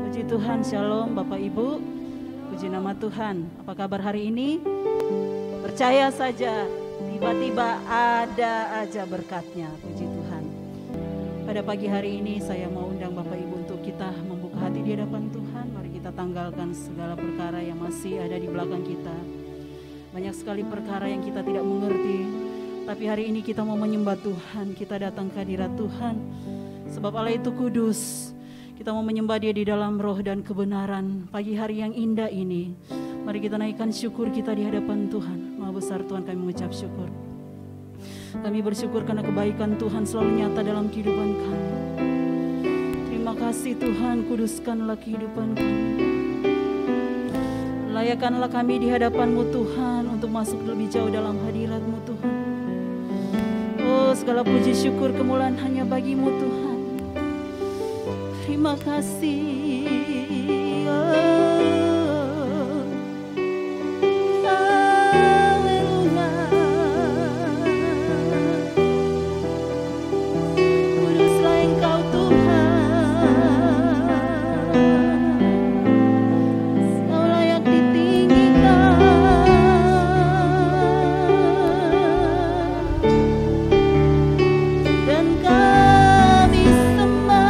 Puji Tuhan, Shalom Bapak Ibu. Puji nama Tuhan. Apa kabar hari ini? Percaya saja, tiba-tiba ada aja berkatnya. Puji Tuhan. Pada pagi hari ini saya mau undang Bapak Ibu untuk kita membuka hati di hadapan Tuhan. Mari kita tanggalkan segala perkara yang masih ada di belakang kita. Banyak sekali perkara yang kita tidak mengerti. Tapi hari ini kita mau menyembah Tuhan. Kita datang ke hadirat Tuhan. Sebab Allah itu kudus. Kita mau menyembah Dia di dalam roh dan kebenaran. Pagi hari yang indah ini, mari kita naikkan syukur kita di hadapan Tuhan. Maha besar Tuhan, kami mengucap syukur. Kami bersyukur karena kebaikan Tuhan selalu nyata dalam kehidupan kami. Terima kasih Tuhan, kuduskanlah kehidupan kami. Layakkanlah kami di hadapan-Mu Tuhan untuk masuk lebih jauh dalam hadirat-Mu Tuhan. Oh, segala puji syukur kemuliaan hanya bagi-Mu Tuhan. Terima kasih. Haleluya. Kuduslah Engkau Tuhan. Kau layak ditinggikan. Dan kami sembah.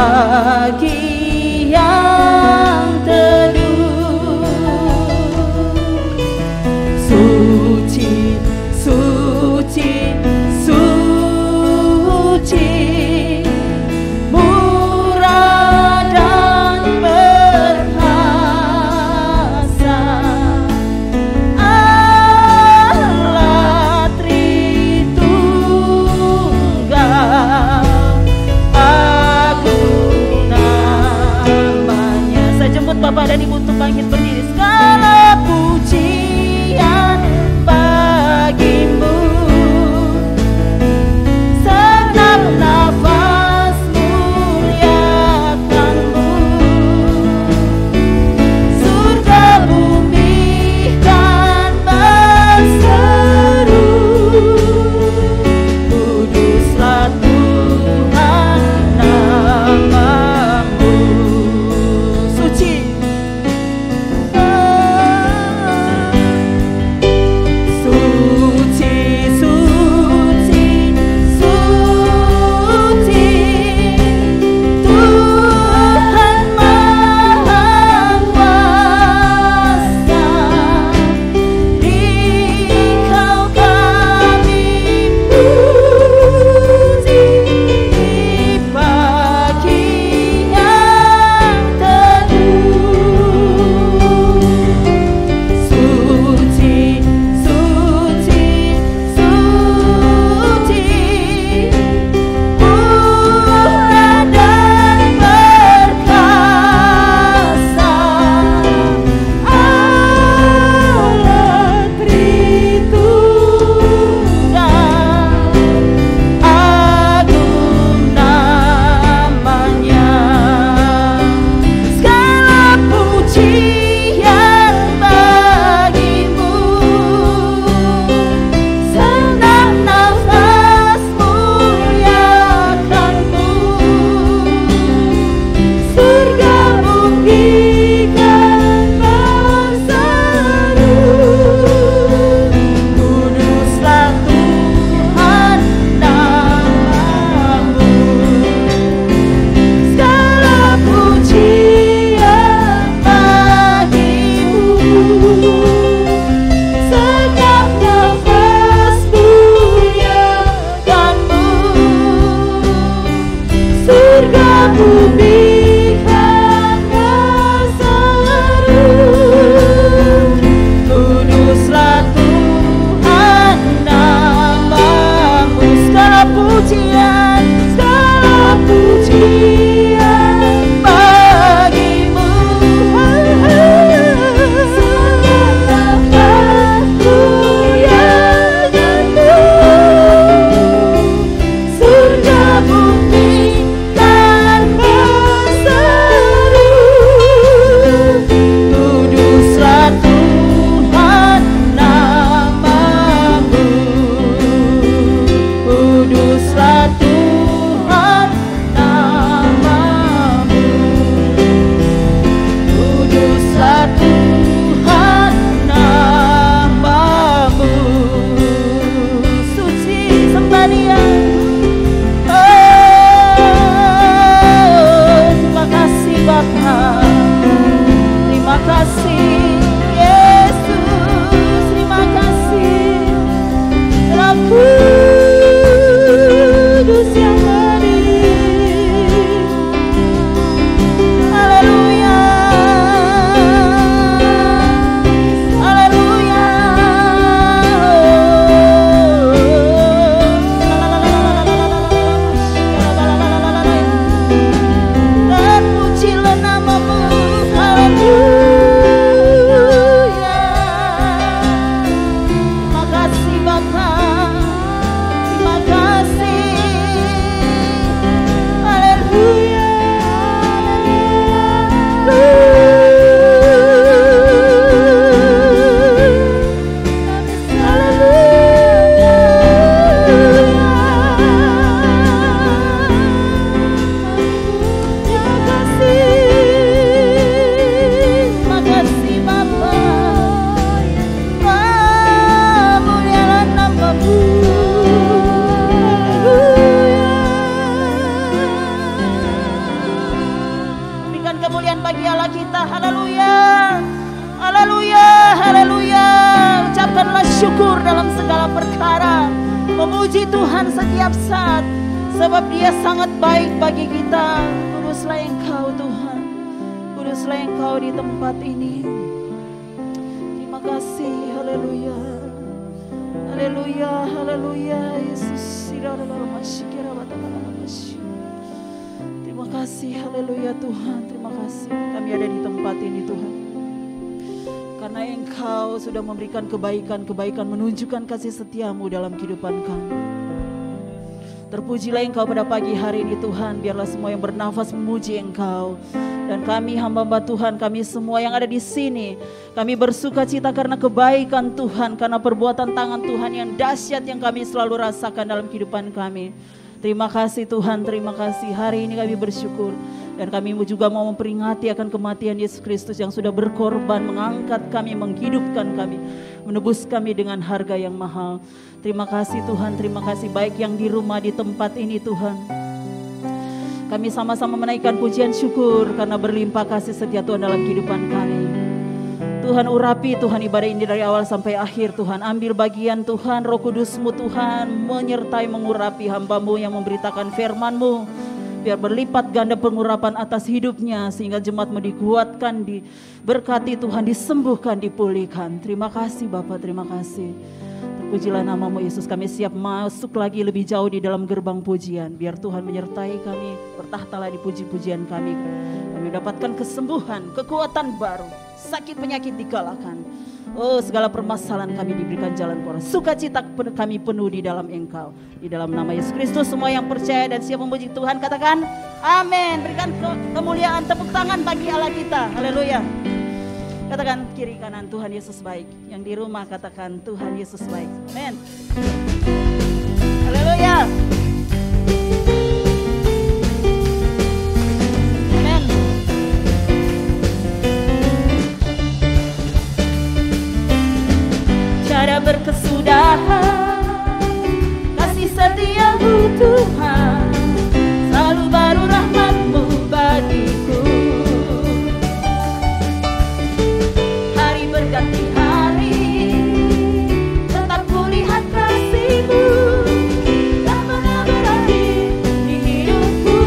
pagi yang teduh. Suci, suci, suci, murah dan perkasa, Allah Tritunggal, agung namanya. Saya jemput Bapak dan Ibu untuk bangkit berdiri. Segala pujian bagimu, senang nafas muliakanmu, surga bumi kan berseru, kuduslah Tuhan namamu. Suci, suci, suci, suci, Tuhan Maha Kuasa, Dikau kami puji di pagi yang teduh. Suci, suci, suci, murah dan perkasa, Allah Tritunggal, agung namanya. Segala pujian bagimu, senang nafas muliakanmu, surga bumi kan berseru, kuduslah Tuhan namamu. Segala pujian bagimu, segala nafas muliakanmu, surga bumi kan berseru, kuduslah Tuhan namamu. Segala pujian bagimu, segala nafas muliakanmu, surga bumi kan berseru, kuduslah Tuhan namamu, kuduslah Tuhan namamu, kuduslah Tuhan namamu. Suci, sembah Dia. Terima kasih Bapa, terima kasih Yesus, terima kasih Roh Kudus yang hadir. Haleluya, haleluya. Terpujilah namamu, haleluya. Terima kasih Bapa, terima kasih, haleluya, terima kasih Bapa. Mulialah namamu. memuji Tuhan setiap saat, sebab Dia sangat baik bagi kita. Kuduslah Engkau Tuhan, kuduslah Engkau di tempat ini. Terima kasih, haleluya, haleluya, haleluya. Yesus, terima kasih, haleluya Tuhan, terima kasih. Kami ada di tempat ini Tuhan, karena Engkau sudah memberikan kebaikan-kebaikan, menunjukkan kasih setiamu dalam kehidupan kami. Terpujilah Engkau pada pagi hari ini Tuhan. Biarlah semua yang bernafas memuji Engkau. Dan kami hamba-hamba Tuhan, kami semua yang ada di sini, kami bersuka cita karena kebaikan Tuhan, karena perbuatan tangan Tuhan yang dahsyat yang kami selalu rasakan dalam kehidupan kami. Terima kasih Tuhan, terima kasih. Hari ini kami bersyukur. Dan kami juga mau memperingati akan kematian Yesus Kristus yang sudah berkorban, mengangkat kami, menghidupkan kami, menebus kami dengan harga yang mahal. Terima kasih Tuhan, terima kasih. Baik yang di rumah, di tempat ini Tuhan, kami sama-sama menaikkan pujian syukur karena berlimpah kasih setia Tuhan dalam kehidupan kami. Tuhan urapi Tuhan ibadah ini dari awal sampai akhir Tuhan. Ambil bagian Tuhan, Roh Kudus-Mu Tuhan menyertai mengurapi hamba-Mu yang memberitakan firman-Mu. Biar berlipat ganda pengurapan atas hidupnya, sehingga jemaat-Mu dikuatkan, diberkati Tuhan, disembuhkan, dipulihkan. Terima kasih Bapa, terima kasih. Terpujilah nama-Mu Yesus. Kami siap masuk lagi lebih jauh di dalam gerbang pujian. Biar Tuhan menyertai kami, bertahtalah di puji-pujian kami. Kami mendapatkan kesembuhan, kekuatan baru, sakit penyakit dikalahkan. Oh, segala permasalahan kami diberikan jalan keluar. Sukacita kami penuh di dalam Engkau. Di dalam nama Yesus Kristus, semua yang percaya dan siap memuji Tuhan katakan amin. Berikan kemuliaan, tepuk tangan bagi Allah kita. Haleluya. Katakan kiri kanan, Tuhan Yesus baik. Yang di rumah katakan Tuhan Yesus baik. Amin. Haleluya. Amin. Cara berkesudahan, kasih setiamu Tuhan, selalu baru rahmat-Mu bagiku. Hari berganti hari, tetap kulihat kasih-Mu, tak pernah berakhir di hidupku.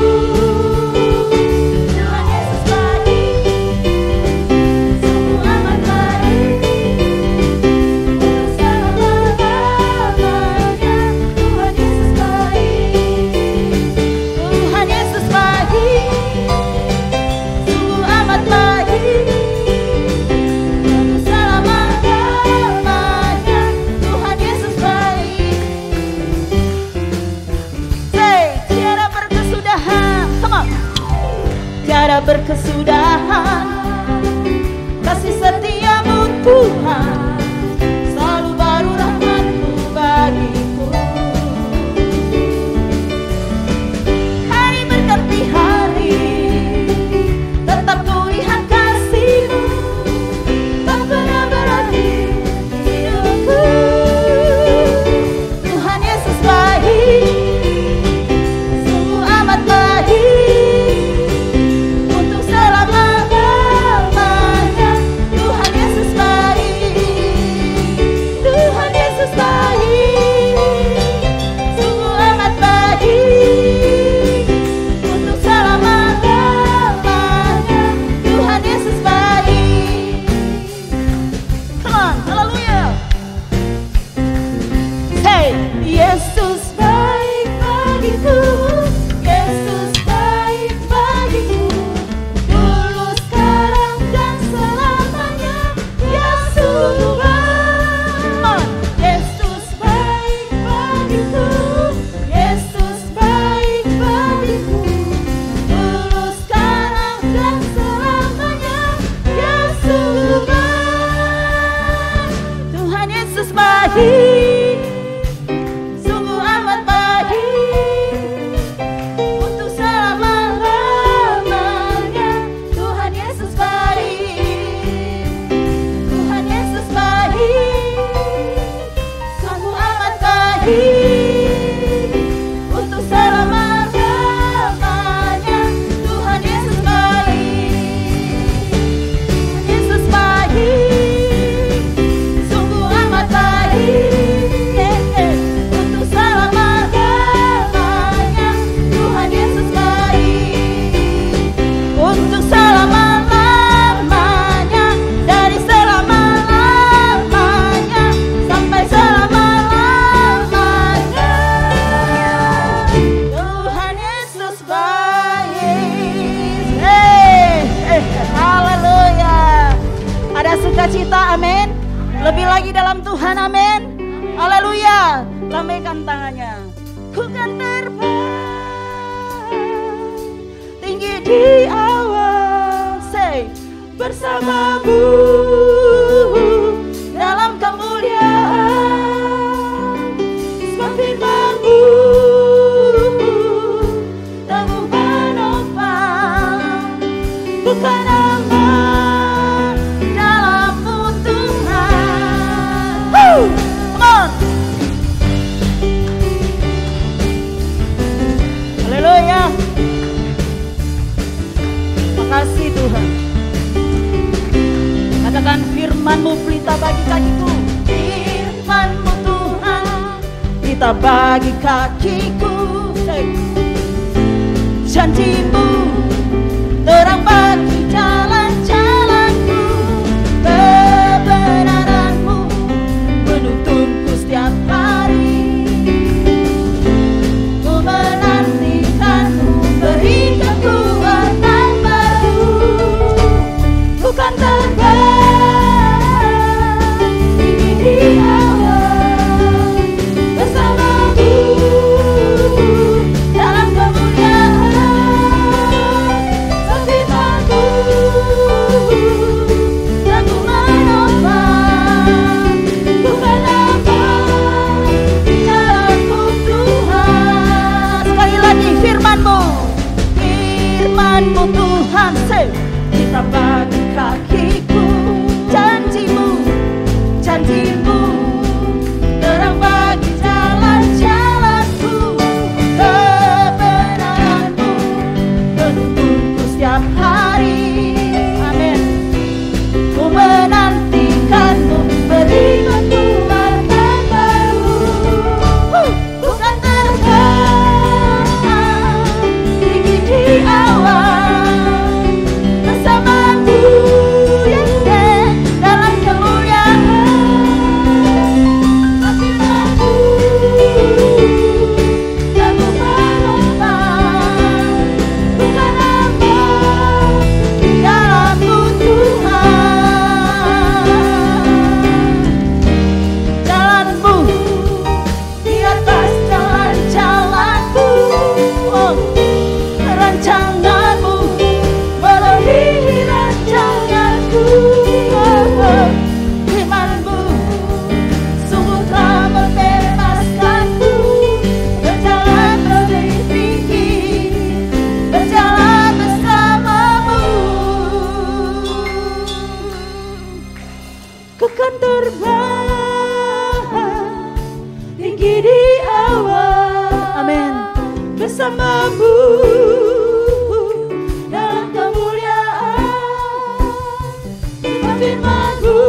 Tuhan Yesus baik, sungguh amat baik. Tiada berkesudahan, kasih setiamu Tuhan, selalu baru rahmat-Mu bagiku. Hari berganti hari, tetap kulihat kasih-Mu, tak pernah berakhir hidupku. Tuhan Yesus baik, sungguh amat baik. Sungguh amat baik, sukacita, amin. Lebih lagi dalam Tuhan, amin. Haleluya. Lambaikan tangannya. Ku kan terbang tinggi di awan, say, bersamamu dalam kemuliaan. Sebab firman-Mu teguh menopang, bukan aman dalam-Mu Tuhan. Come on. Haleluya. Makasih Tuhan. Katakan firman-Mu pelita bagi kakiku. Firman-Mu Tuhan pelita bagi kakiku. Janji-Mu terang bagi jalan-jalanku. Kebenaran-Mu menuntunku setiap hari. Ku menantikan-Mu beri kekuatan baru. Bukan terbang tinggi di awan, bersama-Mu dalam kemuliaan. Firman-Mu teguh menopang, bukan aman dalam-Mu Tuhan. Sekali lagi firman-Mu, firman-Mu Tuhan, say, kita bagi kakiku. Janji-Mu, janji-Mu terang bagi jalan-jalanku. Kebenaran-Mu menuntunku setiap hari. Amin. Ku menantikan-Mu beri kekuatan baru. Bukan terbang tinggi di awan, bersama-Mu dalam kemuliaan. Firman-Mu teguh menopang, bukan aman dalam-Mu Tuhan. Jalan-Mu di atas jalan-jalanku. Oh, rancangan-Mu melebihi rancanganku. Oh, firman-Mu sungguh telah membebaskanku. Berjalan lebih tinggi, berjalan bersama-Mu. Ku kan terbang tinggi di awan, amin, bersama-Mu dalam kemuliaan. Firman-Mu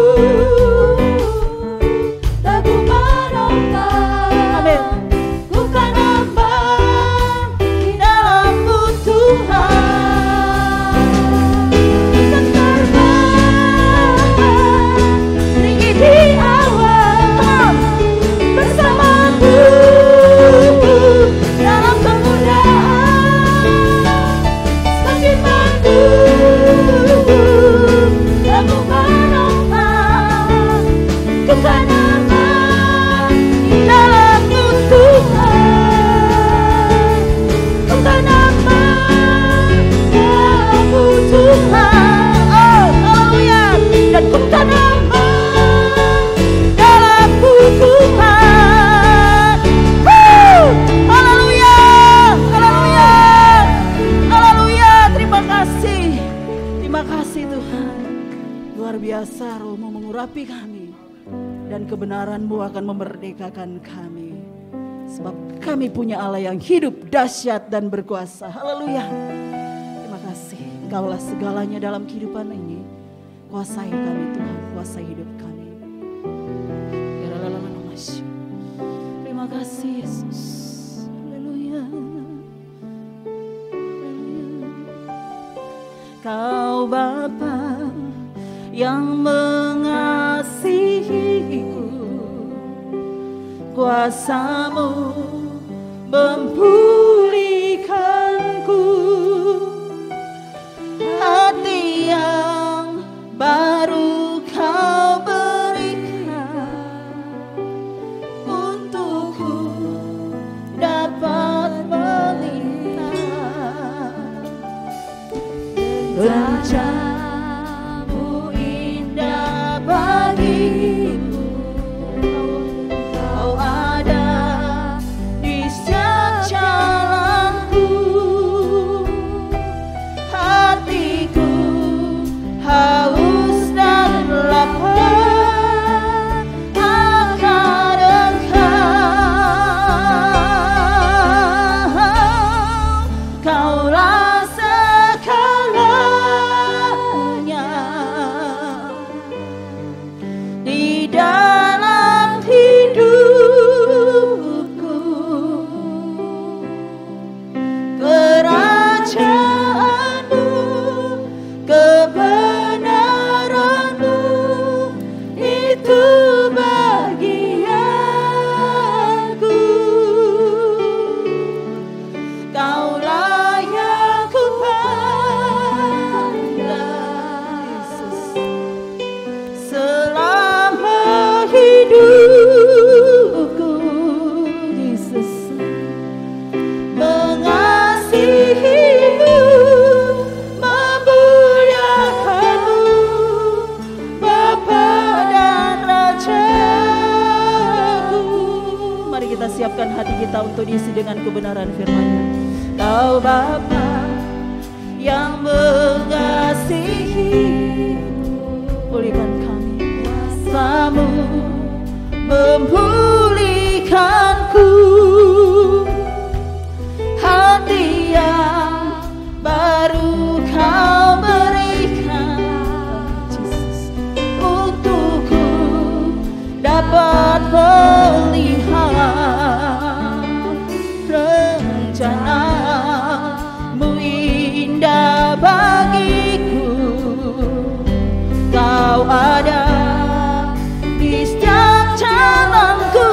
teguh menopang, amin, bukan aman di dalam-Mu Tuhan. Kan terbang tinggi di awan, bersama-Mu dalam kemuliaan. Firman-Mu teguh menopang, bukan aman di dalam-Mu Tuhan. Bukan aman dalam-Mu Tuhan. Oh, haleluya. Dan bukan aman dalam-Mu Tuhan. Haleluya, haleluya, haleluya. Terima kasih Tuhan. Luar biasa, Roh-Mu mengurapi kami, dan kebenaran-Mu akan memerdekakan kami. Sebab kami punya Allah yang hidup, dahsyat dan berkuasa. Haleluya. Terima kasih. Engkaulah segalanya dalam kehidupan ini. Kuasai kami Tuhan, kuasai hidup kami. Terima kasih Yesus. Haleluya. Kau Bapa yang mengasihiku, kuasa-Mu memulihkanku. Hati yang baru Kau Wajah-Mu indah bagiku, Kau ada di setiap jalanku. Hatiku haus dan lapar akan Engkau. Kaulah segalanya di dalam hidupku. Kerajaan-Mu, kebenaran-Mu, itu bagianku. Kaulah yang ku pandang, Yesus, selama hidupku. Yesus, mengasihi-Mu, memuliakan-Mu, Bapa dan Rajaku. Mari kita siapkan hati kita untuk diisi dengan kebenaran firman-Nya. Kau Bapa yang mengasihi, pulihkan kami. Kuasa-Mu memulihkanku. Hati yang baru Kau berikan, Yesus, untukku dapat melihat rencana-Mu indah bagiku. Kau ada di setiap jalanku.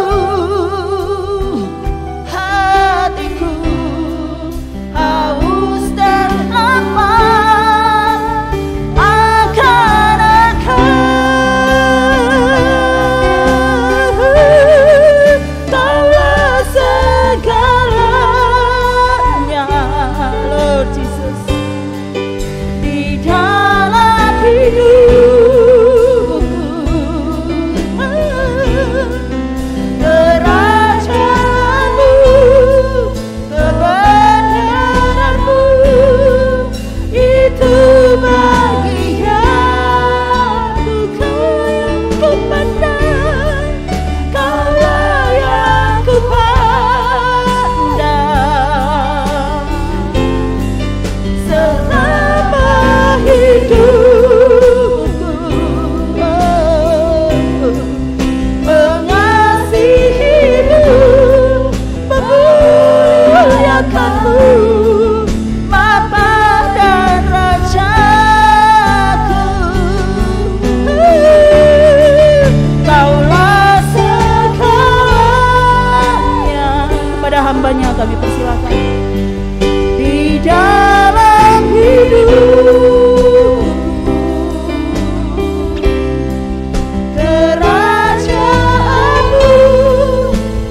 Hatiku haus dan lapar akan Engkau. Kaulah segalanya, Lord Jesus, di dalam hidupku. Kerajaan-Mu, kebenaran-Mu, itu bagianku. Kau yang ku pandang, Kaulah yang ku pandang, selama hidupku. Mengasihi-Mu, memuliakan-Mu, Bapa dan Rajaku. Kaulah segalanya. Pada hamba-Nya kami persilakan di dalam hidup. Kerajaan-Mu,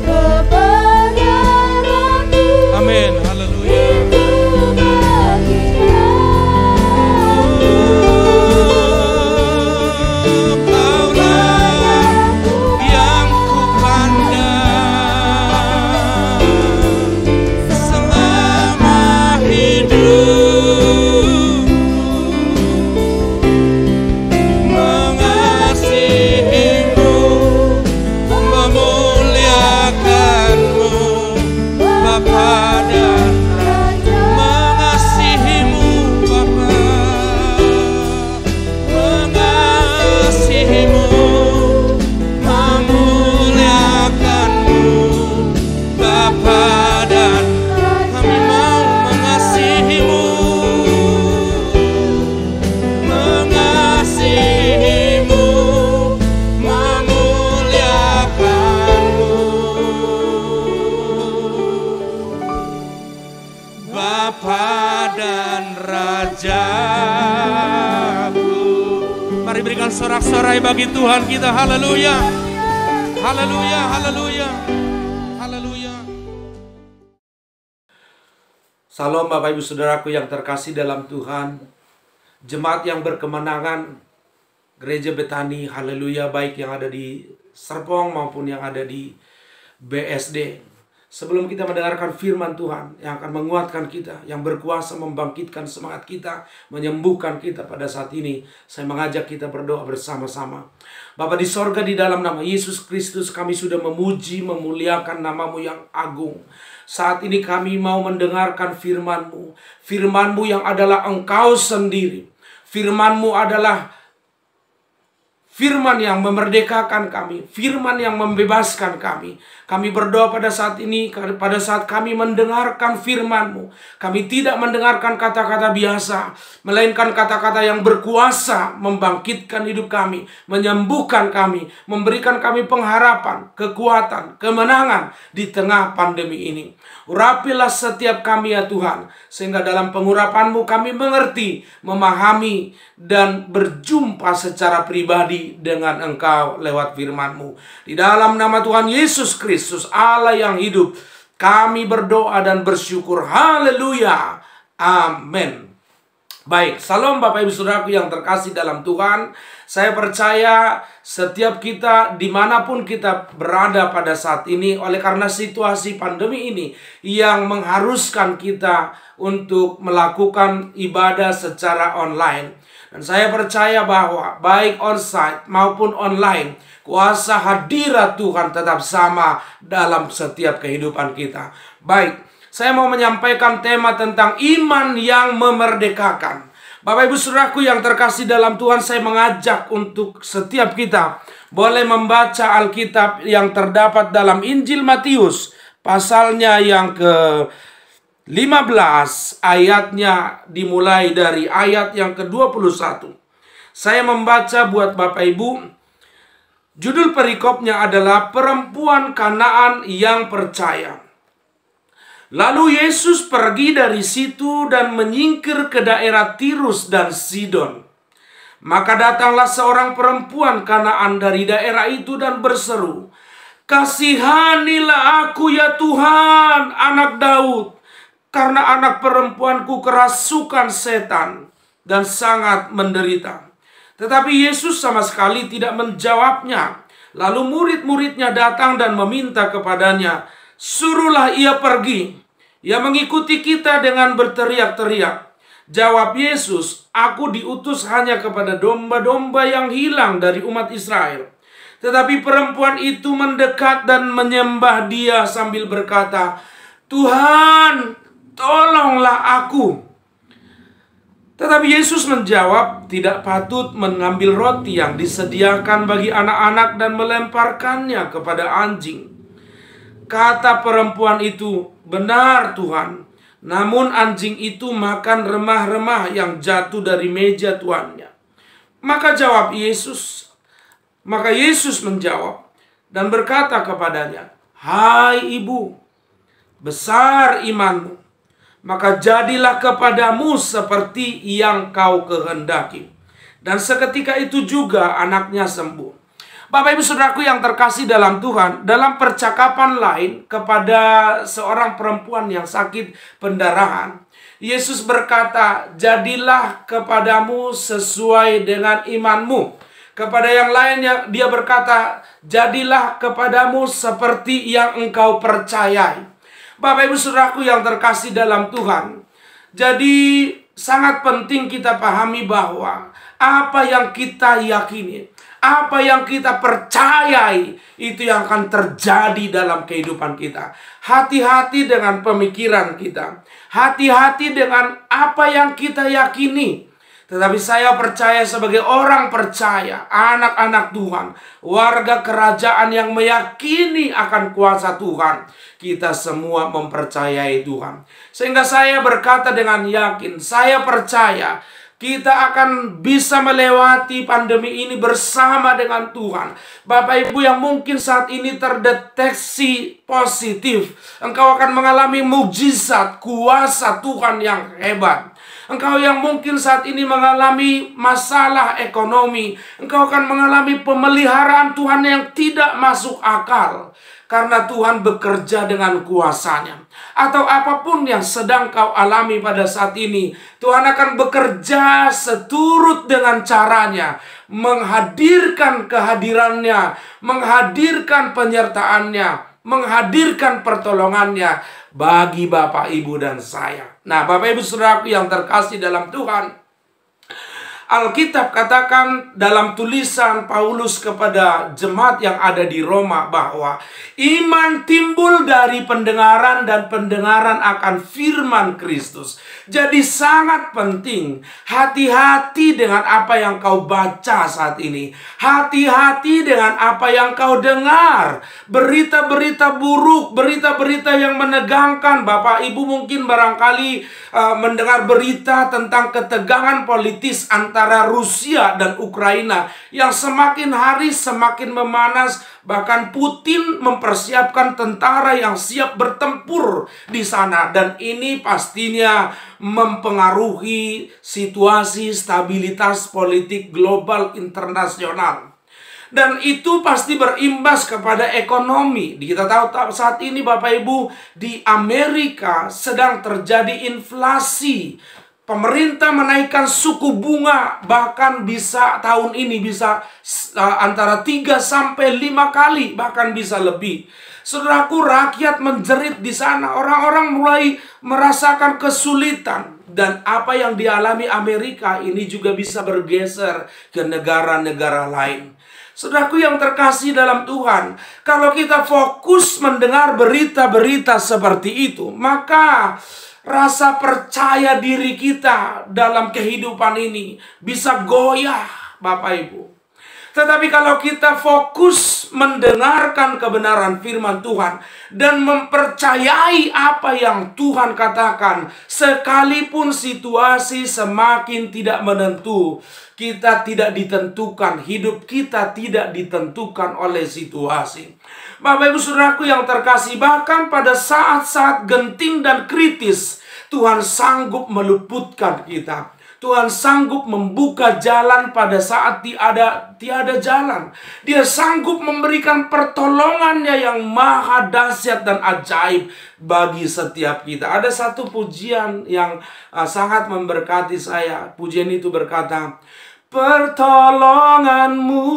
kebenaran-Mu, Amin. Haleluya. itu bagianku. Kaulah yang ku pandang selama hidup. Mengasihi-Mu, memuliakan-Mu, Bapa dan mengasihi-Mu, Bapa, mengasihi-Mu, memuliakan-Mu, Bapa dan kami mau mengasihi-Mu, mengasihi-Mu, memuliakan-Mu, Bapa dan Rajaku. Mari berikan sorak-sorai bagi Tuhan kita. Haleluya. Haleluya, haleluya. Haleluya. Salam Bapak Ibu Saudaraku yang terkasih dalam Tuhan. jemaat yang berkemenangan, Gereja Betani, haleluya, baik yang ada di Serpong maupun yang ada di BSD. Sebelum kita mendengarkan firman Tuhan yang akan menguatkan kita, yang berkuasa membangkitkan semangat kita, menyembuhkan kita pada saat ini, saya mengajak kita berdoa bersama-sama. Bapa di sorga, di dalam nama Yesus Kristus, kami sudah memuji, memuliakan namamu yang agung. Saat ini kami mau mendengarkan firman-Mu. Firman-Mu yang adalah Engkau sendiri. Firman-Mu adalah firman yang memerdekakan kami, firman yang membebaskan kami. Kami berdoa pada saat ini, pada saat kami mendengarkan firman-Mu, kami tidak mendengarkan kata-kata biasa, melainkan kata-kata yang berkuasa membangkitkan hidup kami, menyembuhkan kami, memberikan kami pengharapan, kekuatan, kemenangan di tengah pandemi ini. Urapilah setiap kami ya Tuhan, sehingga dalam pengurapan-Mu kami mengerti, memahami, dan berjumpa secara pribadi dengan Engkau lewat firman-Mu. Di dalam nama Tuhan Yesus Kristus, Allah yang hidup, kami berdoa dan bersyukur. Haleluya. Amin. Baik, salam Bapak Ibu Saudaraku yang terkasih dalam Tuhan. Saya percaya setiap kita dimanapun kita berada pada saat ini, oleh karena situasi pandemi ini yang mengharuskan kita untuk melakukan ibadah secara online. Dan saya percaya bahwa baik onsite maupun online, kuasa hadirat Tuhan tetap sama dalam setiap kehidupan kita. Baik, saya mau menyampaikan tema tentang iman yang memerdekakan. Bapak Ibu Saudaraku yang terkasih dalam Tuhan, saya mengajak untuk setiap kita boleh membaca Alkitab yang terdapat dalam Injil Matius, pasalnya yang ke-15, ayatnya dimulai dari ayat yang ke-21. Saya membaca buat Bapak Ibu. Judul perikopnya adalah Perempuan Kanaan yang Percaya. Lalu Yesus pergi dari situ dan menyingkir ke daerah Tirus dan Sidon. Maka datanglah seorang perempuan Kanaan dari daerah itu dan berseru, "Kasihanilah aku ya Tuhan, anak Daud, karena anak perempuanku kerasukan setan dan sangat menderita." Tetapi Yesus sama sekali tidak menjawabnya. Lalu murid-muridnya datang dan meminta kepadanya, "Suruhlah ia pergi. Ia mengikuti kita dengan berteriak-teriak." Jawab Yesus, "Aku diutus hanya kepada domba-domba yang hilang dari umat Israel." Tetapi perempuan itu mendekat dan menyembah Dia sambil berkata, "Tuhan, tolonglah aku." Tetapi Yesus menjawab, "Tidak patut mengambil roti yang disediakan bagi anak-anak dan melemparkannya kepada anjing." Kata perempuan itu, "Benar Tuhan, namun anjing itu makan remah-remah yang jatuh dari meja tuannya." Maka Yesus menjawab dan berkata kepadanya, "Hai ibu, besar imanmu, maka jadilah kepadamu seperti yang kau kehendaki." Dan seketika itu juga anaknya sembuh. Bapak Ibu Saudaraku yang terkasih dalam Tuhan, dalam percakapan lain kepada seorang perempuan yang sakit pendarahan, Yesus berkata, "Jadilah kepadamu sesuai dengan imanmu." Kepada yang lainnya Dia berkata, "Jadilah kepadamu seperti yang engkau percayai." Bapak Ibu Saudaraku yang terkasih dalam Tuhan, jadi sangat penting kita pahami bahwa apa yang kita yakini, apa yang kita percayai, itu yang akan terjadi dalam kehidupan kita. Hati-hati dengan pemikiran kita. Hati-hati dengan apa yang kita yakini. Tetapi saya percaya sebagai orang percaya, anak-anak Tuhan, warga kerajaan yang meyakini akan kuasa Tuhan, kita semua mempercayai Tuhan. Sehingga saya berkata dengan yakin, saya percaya kita akan bisa melewati pandemi ini bersama dengan Tuhan. Bapak Ibu yang mungkin saat ini terdeteksi positif, engkau akan mengalami mukjizat kuasa Tuhan yang hebat. Engkau yang mungkin saat ini mengalami masalah ekonomi, engkau akan mengalami pemeliharaan Tuhan yang tidak masuk akal. karena Tuhan bekerja dengan kuasanya. Atau apapun yang sedang kau alami pada saat ini, Tuhan akan bekerja seturut dengan caranya, menghadirkan kehadirannya, menghadirkan penyertaannya, menghadirkan pertolongannya bagi Bapak, Ibu, dan saya. Nah, Bapak, Ibu, Saudaraku yang terkasih dalam Tuhan, Alkitab katakan dalam tulisan Paulus kepada jemaat yang ada di Roma bahwa iman timbul dari pendengaran dan pendengaran akan firman Kristus. Jadi sangat penting, hati-hati dengan apa yang kau baca saat ini. Hati-hati dengan apa yang kau dengar. Berita-berita buruk, berita-berita yang menegangkan. Bapak, Ibu mungkin barangkali mendengar berita tentang ketegangan politis antara Rusia dan Ukraina yang semakin hari semakin memanas. Bahkan Putin mempersiapkan tentara yang siap bertempur di sana, dan ini pastinya mempengaruhi situasi stabilitas politik global internasional. Dan itu pasti berimbas kepada ekonomi. Kita tahu saat ini Bapak Ibu, di Amerika sedang terjadi inflasi. Pemerintah menaikkan suku bunga, bahkan bisa tahun ini bisa antara 3 sampai 5 kali, bahkan bisa lebih. Saudaraku, rakyat menjerit di sana. Orang-orang mulai merasakan kesulitan. Dan apa yang dialami Amerika ini juga bisa bergeser ke negara-negara lain. Saudaraku yang terkasih dalam Tuhan, kalau kita fokus mendengar berita-berita seperti itu, maka rasa percaya diri kita dalam kehidupan ini bisa goyah, Bapak Ibu. Tetapi kalau kita fokus mendengarkan kebenaran firman Tuhan dan mempercayai apa yang Tuhan katakan, sekalipun situasi semakin tidak menentu, kita tidak ditentukan, hidup kita tidak ditentukan oleh situasi. Bapak, Ibu, Saudaraku yang terkasih, bahkan pada saat-saat genting dan kritis, Tuhan sanggup meluputkan kita. Tuhan sanggup membuka jalan pada saat tiada jalan. Dia sanggup memberikan pertolongannya yang maha dahsyat dan ajaib bagi setiap kita. Ada satu pujian yang sangat memberkati saya. Pujian itu berkata, pertolonganmu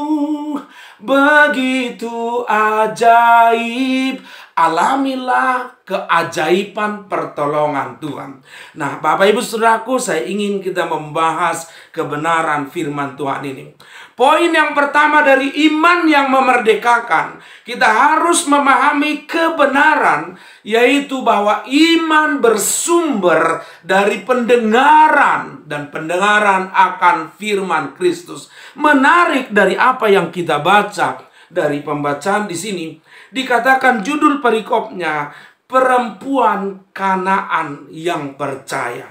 begitu ajaib, alamilah keajaiban pertolongan Tuhan. Nah, Bapak, Ibu, Saudaraku, saya ingin kita membahas kebenaran firman Tuhan ini. Poin yang pertama dari iman yang memerdekakan, kita harus memahami kebenaran, yaitu bahwa iman bersumber dari pendengaran, dan pendengaran akan firman Kristus. Menarik dari apa yang kita baca dari pembacaan di sini, dikatakan judul perikopnya, perempuan Kanaan yang percaya.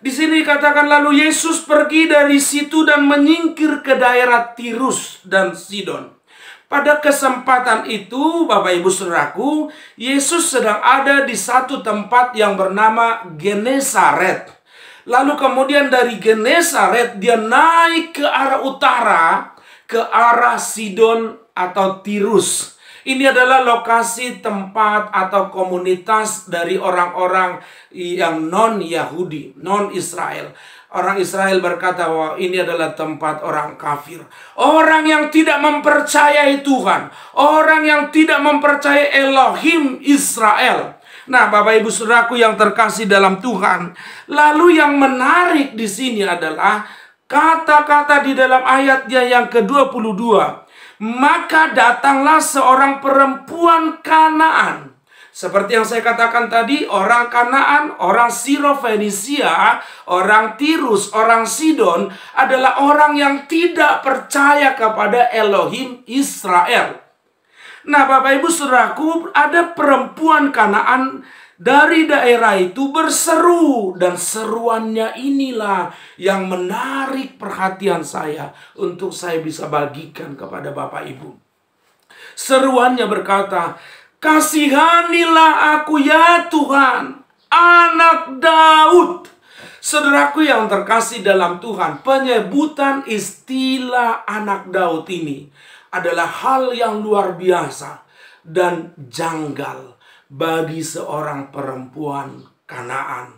Di sini dikatakan lalu Yesus pergi dari situ dan menyingkir ke daerah Tirus dan Sidon. Pada kesempatan itu, Bapak, Ibu, Saudaraku, Yesus sedang ada di satu tempat yang bernama Genesaret. Lalu kemudian dari Genesaret dia naik ke arah utara, ke arah Sidon atau Tirus. Ini adalah lokasi tempat atau komunitas dari orang-orang yang non-Yahudi, non-Israel. Orang Israel berkata bahwa ini adalah tempat orang kafir. Orang yang tidak mempercayai Tuhan. Orang yang tidak mempercayai Elohim Israel. Nah, Bapak, Ibu, Saudaraku yang terkasih dalam Tuhan. Lalu yang menarik di sini adalah kata-kata di dalam ayatnya yang ke-22. Maka datanglah seorang perempuan Kanaan. Seperti yang saya katakan tadi, orang Kanaan, orang Siro-Fenisia, orang Tirus, orang Sidon adalah orang yang tidak percaya kepada Elohim Israel. Nah, Bapak, Ibu, Saudaraku, ada perempuan Kanaan dari daerah itu berseru, dan seruannya inilah yang menarik perhatian saya untuk saya bisa bagikan kepada Bapak Ibu. Seruannya berkata, kasihanilah aku ya Tuhan, anak Daud. Saudaraku yang terkasih dalam Tuhan, penyebutan istilah anak Daud ini adalah hal yang luar biasa. dan janggal bagi seorang perempuan Kanaan.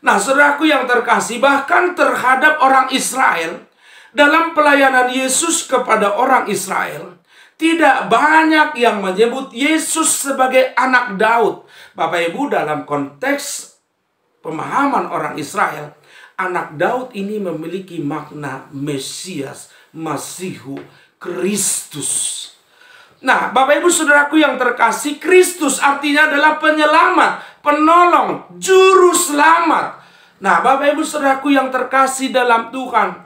Nah, saudaraku yang terkasih, bahkan terhadap orang Israel, dalam pelayanan Yesus kepada orang Israel, tidak banyak yang menyebut Yesus sebagai anak Daud. Bapak Ibu, dalam konteks pemahaman orang Israel, anak Daud ini memiliki makna Mesias, Masihu, Kristus. Nah, Bapak Ibu saudaraku yang terkasih, Kristus artinya adalah penyelamat, penolong, juru selamat. Nah, Bapak Ibu saudaraku yang terkasih dalam Tuhan,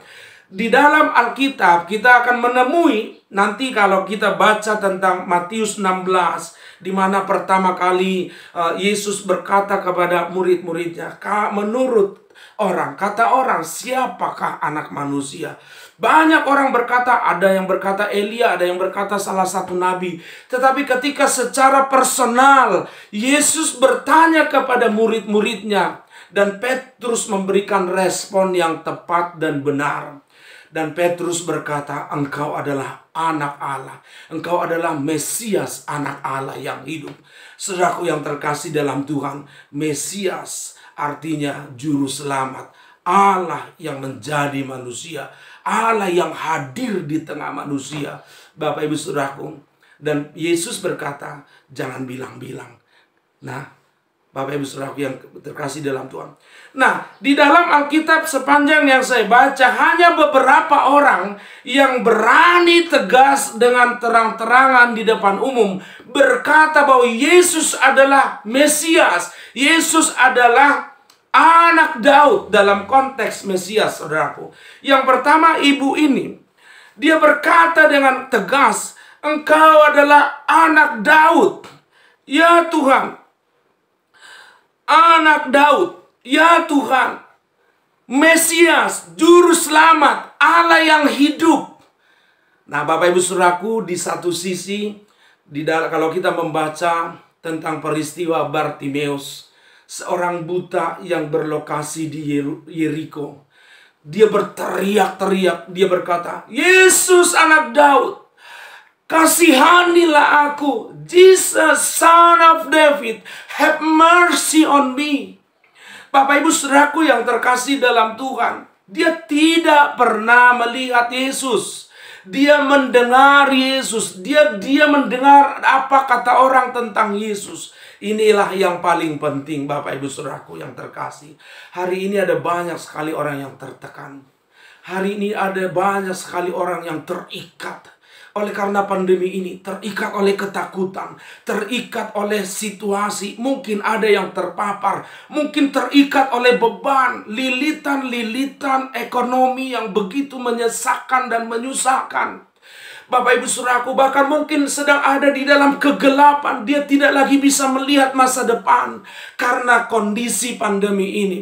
di dalam Alkitab kita akan menemui, nanti kalau kita baca tentang Matius 16, di mana pertama kali Yesus berkata kepada murid-muridnya, menurut orang, kata orang, siapakah anak manusia? Banyak orang berkata, ada yang berkata Elia, ada yang berkata salah satu nabi. Tetapi ketika secara personal Yesus bertanya kepada murid-muridnya, dan Petrus memberikan respon yang tepat dan benar. Dan Petrus berkata, engkau adalah anak Allah, engkau adalah Mesias, anak Allah yang hidup. Saudaraku yang terkasih dalam Tuhan, Mesias artinya juru selamat, Allah yang menjadi manusia, Allah yang hadir di tengah manusia. Bapak Ibu saudaraku, dan Yesus berkata, jangan bilang-bilang. Nah, Bapak Ibu saudaraku yang terkasih dalam Tuhan. Nah, di dalam Alkitab sepanjang yang saya baca, hanya beberapa orang yang berani tegas dengan terang-terangan di depan umum berkata bahwa Yesus adalah Mesias, Yesus adalah anak Daud dalam konteks Mesias, saudaraku. Yang pertama, ibu ini, dia berkata dengan tegas, engkau adalah anak Daud. Ya Tuhan, anak Daud. Ya Tuhan, Mesias, juru selamat, Allah yang hidup. Nah, Bapak Ibu saudaraku, di satu sisi, kalau kita membaca tentang peristiwa Bartimeus, seorang buta yang berlokasi di Yeriko, dia berteriak-teriak, dia berkata, Yesus anak Daud, kasihanilah aku. Jesus, son of David, have mercy on me. Bapak Ibu saudaraku yang terkasih dalam Tuhan, dia tidak pernah melihat Yesus. Dia mendengar Yesus. Dia mendengar apa kata orang tentang Yesus. Inilah yang paling penting, Bapak Ibu saudaraku yang terkasih. Hari ini ada banyak sekali orang yang tertekan. Hari ini ada banyak sekali orang yang terikat oleh karena pandemi ini, terikat oleh ketakutan, terikat oleh situasi. Mungkin ada yang terpapar, mungkin terikat oleh beban, lilitan-lilitan ekonomi yang begitu menyesakkan dan menyusahkan. Bapak Ibu saudaraku, bahkan mungkin sedang ada di dalam kegelapan. Dia tidak lagi bisa melihat masa depan karena kondisi pandemi ini.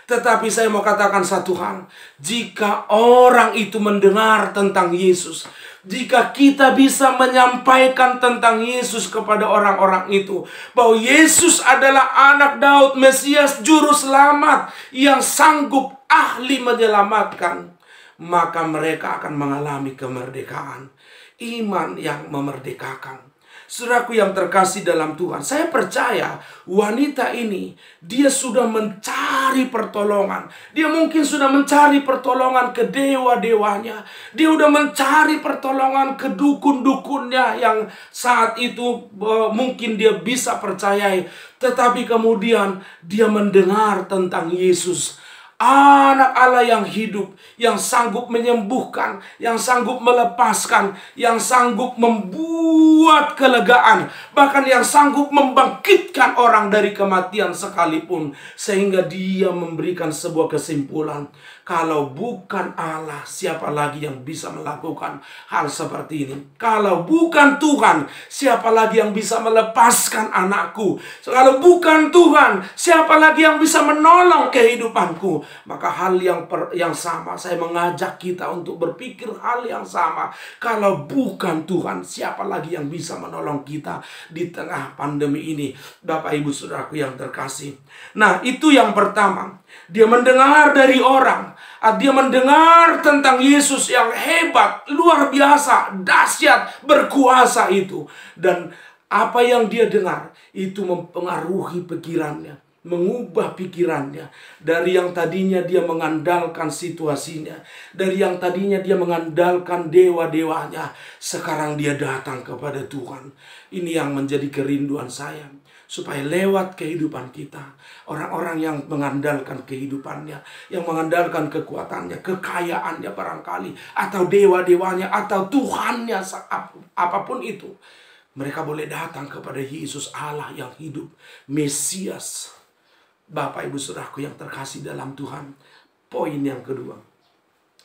Tetapi saya mau katakan satu hal, jika orang itu mendengar tentang Yesus, jika kita bisa menyampaikan tentang Yesus kepada orang-orang itu, bahwa Yesus adalah anak Daud, Mesias, juru selamat yang sanggup, ahli menyelamatkan, maka mereka akan mengalami kemerdekaan. Iman yang memerdekakan. Saudaraku yang terkasih dalam Tuhan, saya percaya wanita ini, dia sudah mencari pertolongan. Dia mungkin sudah mencari pertolongan ke dewa-dewanya. Dia sudah mencari pertolongan ke dukun-dukunnya yang saat itu mungkin dia bisa percayai. Tetapi kemudian dia mendengar tentang Yesus, anak Allah yang hidup, yang sanggup menyembuhkan, yang sanggup melepaskan, yang sanggup membuat kelegaan, bahkan yang sanggup membangkitkan orang dari kematian sekalipun. Sehingga dia memberikan sebuah kesimpulan, kalau bukan Allah, siapa lagi yang bisa melakukan hal seperti ini? Kalau bukan Tuhan, siapa lagi yang bisa melepaskan anakku? Kalau bukan Tuhan, siapa lagi yang bisa menolong kehidupanku? Maka hal yang sama, saya mengajak kita untuk berpikir hal yang sama. Kalau bukan Tuhan, siapa lagi yang bisa menolong kita di tengah pandemi ini? Bapak Ibu saudaraku yang terkasih. Nah, itu yang pertama. Dia mendengar dari orang. Dia mendengar tentang Yesus yang hebat, luar biasa, dahsyat, berkuasa itu. Dan Apa yang dia dengar itu mempengaruhi pikirannya, mengubah pikirannya. Dari yang tadinya dia mengandalkan situasinya, dari yang tadinya dia mengandalkan dewa-dewanya, sekarang dia datang kepada Tuhan. Ini yang menjadi kerinduan saya, supaya lewat kehidupan kita, orang-orang yang mengandalkan kehidupannya, yang mengandalkan kekuatannya, kekayaannya barangkali, atau dewa-dewanya, atau Tuhannya, apapun itu, mereka boleh datang kepada Yesus Allah yang hidup, Mesias. Bapak Ibu Saudaraku yang terkasih dalam Tuhan. Poin yang kedua,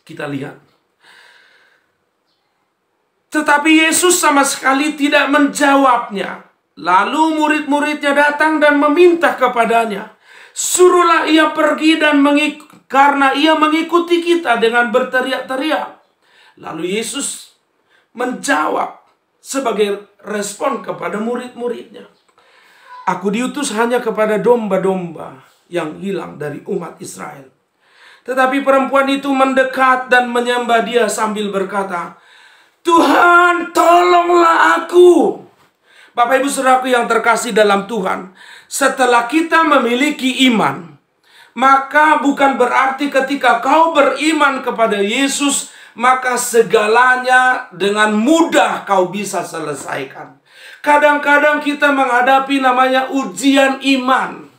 kita lihat. Tetapi Yesus sama sekali tidak menjawabnya. Lalu murid-muridnya datang dan meminta kepadanya, suruhlah ia pergi dan karena ia mengikuti kita dengan berteriak-teriak. Lalu Yesus menjawab sebagai respon kepada murid-muridnya, aku diutus hanya kepada domba-domba yang hilang dari umat Israel. Tetapi perempuan itu mendekat dan menyembah dia sambil berkata, Tuhan, tolonglah aku. Bapak Ibu Saudaraku yang terkasih dalam Tuhan, setelah kita memiliki iman, maka bukan berarti ketika kau beriman kepada Yesus, maka segalanya dengan mudah kau bisa selesaikan. Kadang-kadang kita menghadapi namanya ujian iman.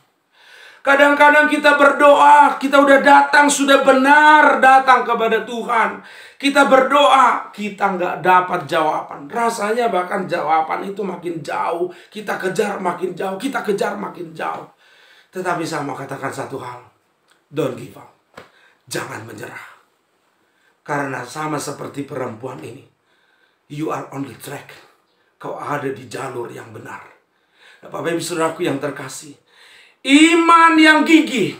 Kadang-kadang kita berdoa, kita udah datang, sudah benar datang kepada Tuhan. Kita berdoa, kita nggak dapat jawaban. Rasanya bahkan jawaban itu makin jauh. Kita kejar makin jauh, kita kejar makin jauh. Tetapi saya mau katakan satu hal. Don't give up. Jangan menyerah. Karena sama seperti perempuan ini, you are on the track. Kau ada di jalur yang benar. Bapak Ibu Saudaraku yang terkasih, iman yang gigih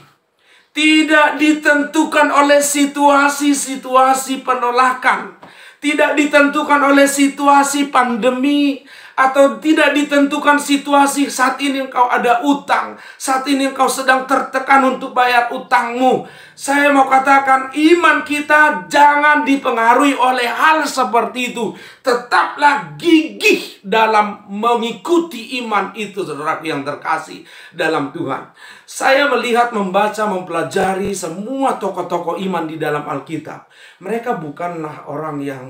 tidak ditentukan oleh situasi-situasi penolakan, tidak ditentukan oleh situasi pandemi, atau tidak ditentukan situasi saat ini engkau ada utang, saat ini engkau sedang tertekan untuk bayar utangmu. Saya mau katakan, iman kita jangan dipengaruhi oleh hal seperti itu. Tetaplah gigih dalam mengikuti iman itu, saudara yang terkasih dalam Tuhan. Saya melihat, membaca, mempelajari semua tokoh-tokoh iman di dalam Alkitab. Mereka bukanlah orang yang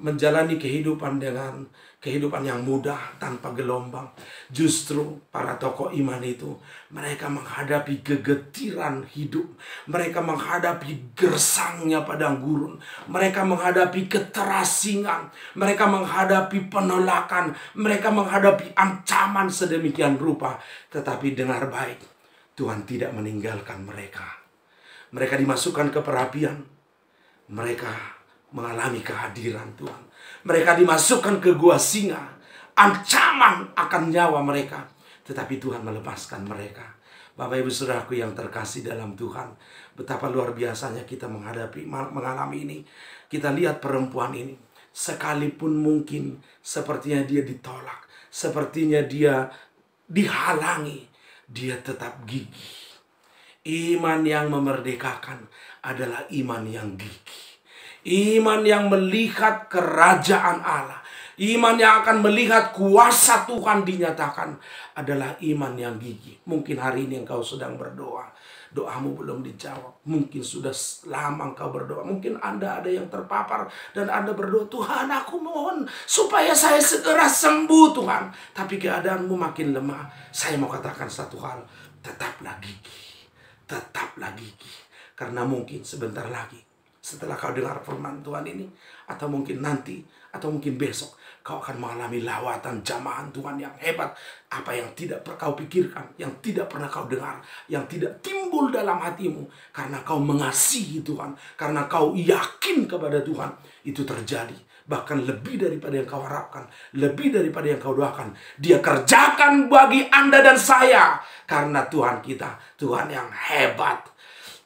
menjalani kehidupan dengan kehidupan yang mudah tanpa gelombang. Justru para tokoh iman itu, mereka menghadapi kegetiran hidup. Mereka menghadapi gersangnya padang gurun. Mereka menghadapi keterasingan. Mereka menghadapi penolakan. Mereka menghadapi ancaman sedemikian rupa. Tetapi dengar baik, Tuhan tidak meninggalkan mereka. Mereka dimasukkan ke perapian. Mereka mengalami kehadiran Tuhan. Mereka dimasukkan ke gua singa. Ancaman akan nyawa mereka. Tetapi Tuhan melepaskan mereka. Bapak Ibu Saudaraku yang terkasih dalam Tuhan, betapa luar biasanya kita mengalami ini. Kita lihat perempuan ini. Sekalipun mungkin sepertinya dia ditolak, sepertinya dia dihalangi, dia tetap gigih. Iman yang memerdekakan adalah iman yang gigih. Iman yang melihat kerajaan Allah. Iman yang akan melihat kuasa Tuhan dinyatakan adalah iman yang gigih. Mungkin hari ini engkau sedang berdoa, doamu belum dijawab. Mungkin sudah lama engkau berdoa. Mungkin Anda ada yang terpapar dan Anda berdoa, Tuhan, aku mohon supaya saya segera sembuh, Tuhan. Tapi keadaanmu makin lemah. Saya mau katakan satu hal, tetaplah gigih. Tetaplah gigih. Karena mungkin sebentar lagi, setelah kau dengar firman Tuhan ini, atau mungkin nanti, atau mungkin besok, kau akan mengalami lawatan jamahan Tuhan yang hebat. Apa yang tidak pernah kau pikirkan, yang tidak pernah kau dengar, yang tidak timbul dalam hatimu. Karena kau mengasihi Tuhan, karena kau yakin kepada Tuhan, itu terjadi. Bahkan lebih daripada yang kau harapkan, lebih daripada yang kau doakan. Dia kerjakan bagi Anda dan saya. Karena Tuhan kita, Tuhan yang hebat.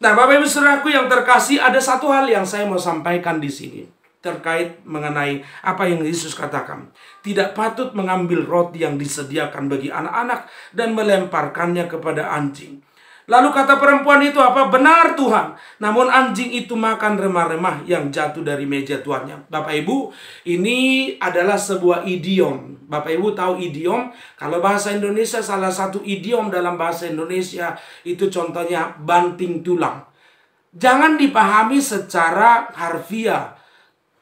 Nah, Bapak Ibu Saudaraku yang terkasih, ada satu hal yang saya mau sampaikan di sini terkait mengenai apa yang Yesus katakan. Tidak patut mengambil roti yang disediakan bagi anak-anak dan melemparkannya kepada anjing. Lalu kata perempuan itu apa? Benar Tuhan. Namun anjing itu makan remah-remah yang jatuh dari meja tuannya. Bapak Ibu, ini adalah sebuah idiom. Bapak Ibu tahu idiom? Kalau bahasa Indonesia, salah satu idiom dalam bahasa Indonesia itu contohnya banting tulang. Jangan dipahami secara harfiah.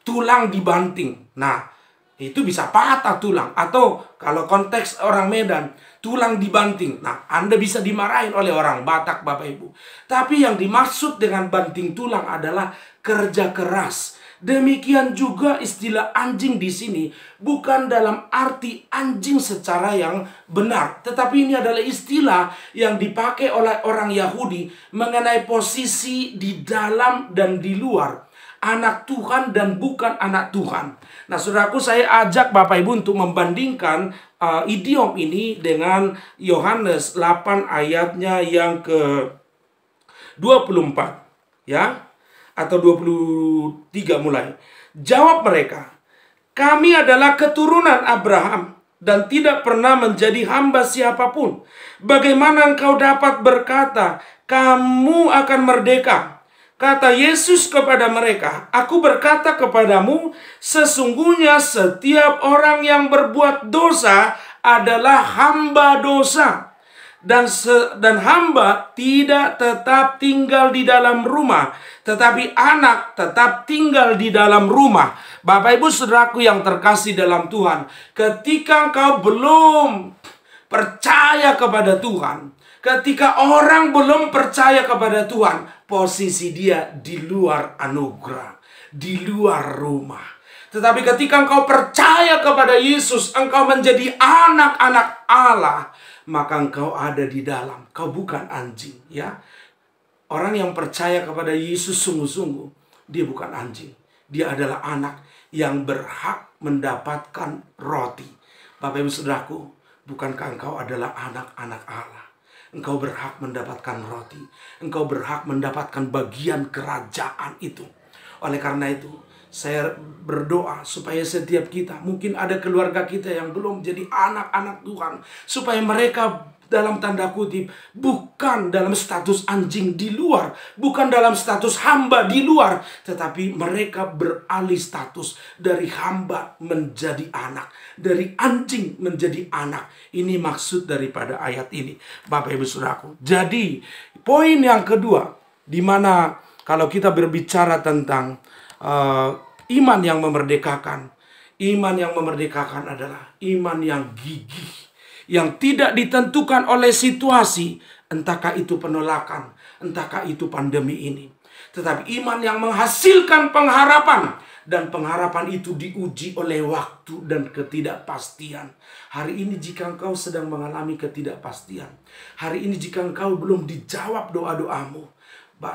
Tulang dibanting. Nah, itu bisa patah tulang. Atau kalau konteks orang Medan, tulang dibanting. Nah, Anda bisa dimarahin oleh orang Batak, Bapak Ibu. Tapi yang dimaksud dengan banting tulang adalah kerja keras. Demikian juga istilah anjing di sini bukan dalam arti anjing secara yang benar. Tetapi ini adalah istilah yang dipakai oleh orang Yahudi mengenai posisi di dalam dan di luar. Anak Tuhan dan bukan anak Tuhan. Nah, saudaraku, saya ajak Bapak Ibu untuk membandingkan idiom ini dengan Yohanes 8 ayatnya yang ke 24, ya, atau 23 mulai. Jawab mereka, kami adalah keturunan Abraham dan tidak pernah menjadi hamba siapapun. Bagaimana engkau dapat berkata, kamu akan merdeka? Kata Yesus kepada mereka, aku berkata kepadamu, sesungguhnya setiap orang yang berbuat dosa adalah hamba dosa. Dan hamba tidak tetap tinggal di dalam rumah, tetapi anak tetap tinggal di dalam rumah. Bapak Ibu saudaraku yang terkasih dalam Tuhan, ketika engkau belum percaya kepada Tuhan, ketika orang belum percaya kepada Tuhan, posisi dia di luar anugerah, di luar rumah. Tetapi ketika engkau percaya kepada Yesus, engkau menjadi anak-anak Allah, maka engkau ada di dalam. Kau bukan anjing, ya. Orang yang percaya kepada Yesus sungguh-sungguh, dia bukan anjing. Dia adalah anak yang berhak mendapatkan roti. Bapak Ibu saudaraku, bukankah engkau adalah anak-anak Allah? Engkau berhak mendapatkan roti. Engkau berhak mendapatkan bagian kerajaan itu. Oleh karena itu, saya berdoa supaya setiap kita, mungkin ada keluarga kita yang belum jadi anak-anak Tuhan, supaya mereka dalam tanda kutip bukan dalam status anjing di luar, bukan dalam status hamba di luar, tetapi mereka beralih status dari hamba menjadi anak, dari anjing menjadi anak. Ini maksud daripada ayat ini, Bapak Ibu Saudaraku. Jadi poin yang kedua, di mana kalau kita berbicara tentang iman yang memerdekakan, iman yang memerdekakan adalah iman yang gigih, yang tidak ditentukan oleh situasi, entahkah itu penolakan, entahkah itu pandemi ini. Tetapi iman yang menghasilkan pengharapan, dan pengharapan itu diuji oleh waktu dan ketidakpastian. Hari ini jika engkau sedang mengalami ketidakpastian, hari ini jika engkau belum dijawab doa-doamu,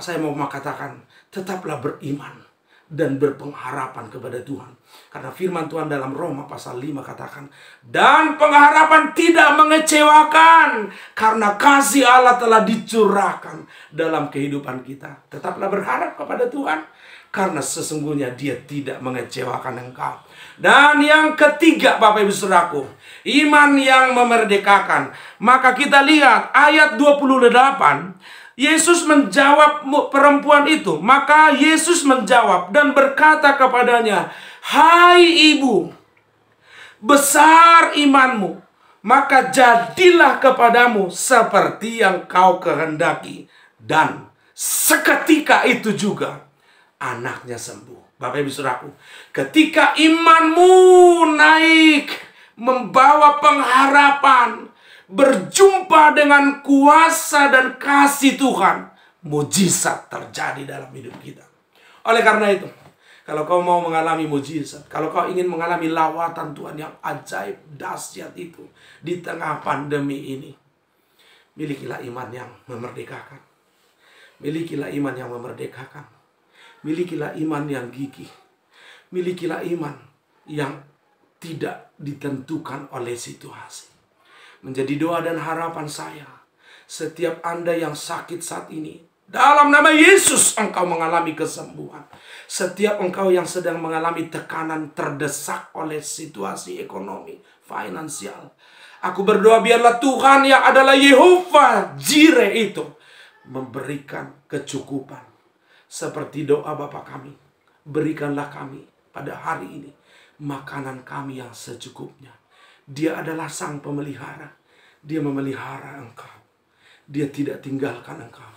saya mau mengatakan, tetaplah beriman dan berpengharapan kepada Tuhan. Karena firman Tuhan dalam Roma pasal 5 katakan, dan pengharapan tidak mengecewakan, karena kasih Allah telah dicurahkan dalam kehidupan kita. Tetaplah berharap kepada Tuhan, karena sesungguhnya Dia tidak mengecewakan engkau. Dan yang ketiga, Bapak Ibu Saudaraku, iman yang memerdekakan. Maka kita lihat ayat 28, Yesus menjawab perempuan itu. Maka Yesus menjawab dan berkata kepadanya, hai ibu, besar imanmu, maka jadilah kepadamu seperti yang kau kehendaki. Dan seketika itu juga anaknya sembuh. Bapak Ibu Saudaraku, ketika imanmu naik, membawa pengharapan, berjumpa dengan kuasa dan kasih Tuhan, mujizat terjadi dalam hidup kita. Oleh karena itu, kalau kau mau mengalami mujizat, kalau kau ingin mengalami lawatan Tuhan yang ajaib, dahsyat itu di tengah pandemi ini, milikilah iman yang memerdekakan. Milikilah iman yang memerdekakan. Milikilah iman yang gigih. Milikilah iman yang tidak ditentukan oleh situasi. Menjadi doa dan harapan saya, setiap Anda yang sakit saat ini, dalam nama Yesus engkau mengalami kesembuhan. Setiap engkau yang sedang mengalami tekanan, terdesak oleh situasi ekonomi, finansial, aku berdoa biarlah Tuhan yang adalah Yehova Jireh itu memberikan kecukupan. Seperti doa Bapa kami, berikanlah kami pada hari ini makanan kami yang secukupnya. Dia adalah Sang Pemelihara. Dia memelihara engkau. Dia tidak tinggalkan engkau.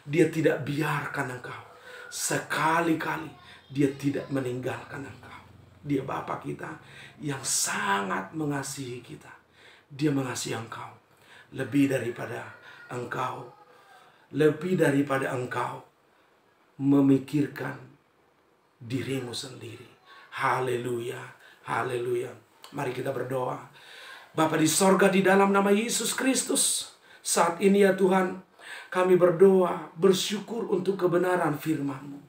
Dia tidak biarkan engkau. Sekali-kali Dia tidak meninggalkan engkau. Dia Bapa kita yang sangat mengasihi kita. Dia mengasihi engkau lebih daripada engkau memikirkan dirimu sendiri. Haleluya, haleluya. Mari kita berdoa. Bapa di sorga, di dalam nama Yesus Kristus, saat ini ya Tuhan, kami berdoa, bersyukur untuk kebenaran firman-Mu.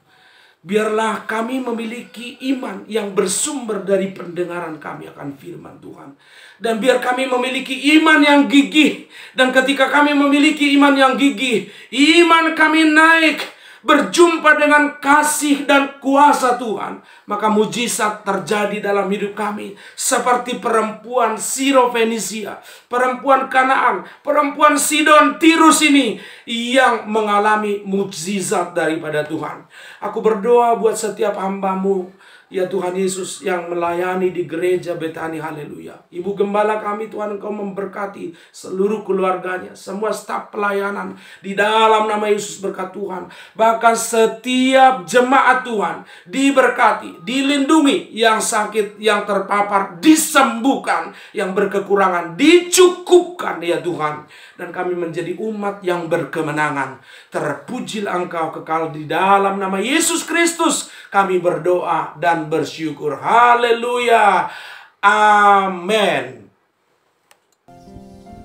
Biarlah kami memiliki iman yang bersumber dari pendengaran kami akan firman Tuhan. Dan biar kami memiliki iman yang gigih. Dan ketika kami memiliki iman yang gigih, iman kami naik, berjumpa dengan kasih dan kuasa Tuhan, maka mujizat terjadi dalam hidup kami. Seperti perempuan Sirofenisia, perempuan Kanaan, perempuan Sidon, Tirus ini yang mengalami mujizat daripada Tuhan. Aku berdoa buat setiap hamba-Mu, ya Tuhan Yesus, yang melayani di gereja Betani. Haleluya. Ibu Gembala kami Tuhan, Engkau memberkati seluruh keluarganya, semua staf pelayanan di dalam nama Yesus, berkat Tuhan. Bahkan setiap jemaat Tuhan diberkati, dilindungi, yang sakit, yang terpapar disembuhkan, yang berkekurangan dicukupkan ya Tuhan. Dan kami menjadi umat yang berkemenangan. Terpujilah Engkau kekal di dalam nama Yesus Kristus. Kami berdoa dan bersyukur. Haleluya. Amin.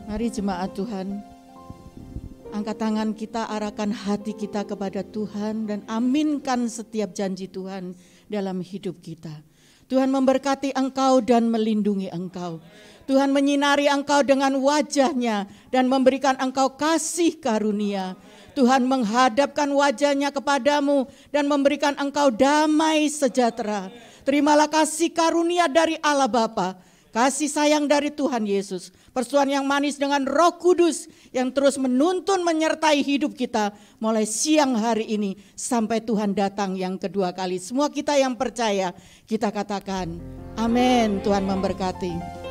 Mari jemaat Tuhan, angkat tangan kita, arahkan hati kita kepada Tuhan dan aminkan setiap janji Tuhan dalam hidup kita. Tuhan memberkati engkau dan melindungi engkau. Tuhan menyinari engkau dengan wajah-Nya dan memberikan engkau kasih karunia. Tuhan menghadapkan wajah-Nya kepadamu dan memberikan engkau damai sejahtera. Terimalah kasih karunia dari Allah Bapa, kasih sayang dari Tuhan Yesus, persuan yang manis dengan Roh Kudus yang terus menuntun menyertai hidup kita mulai siang hari ini sampai Tuhan datang yang kedua kali. Semua kita yang percaya, kita katakan amin. Tuhan memberkati.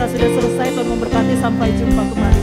Sudah selesai, Tuhan memberkati, sampai jumpa kembali.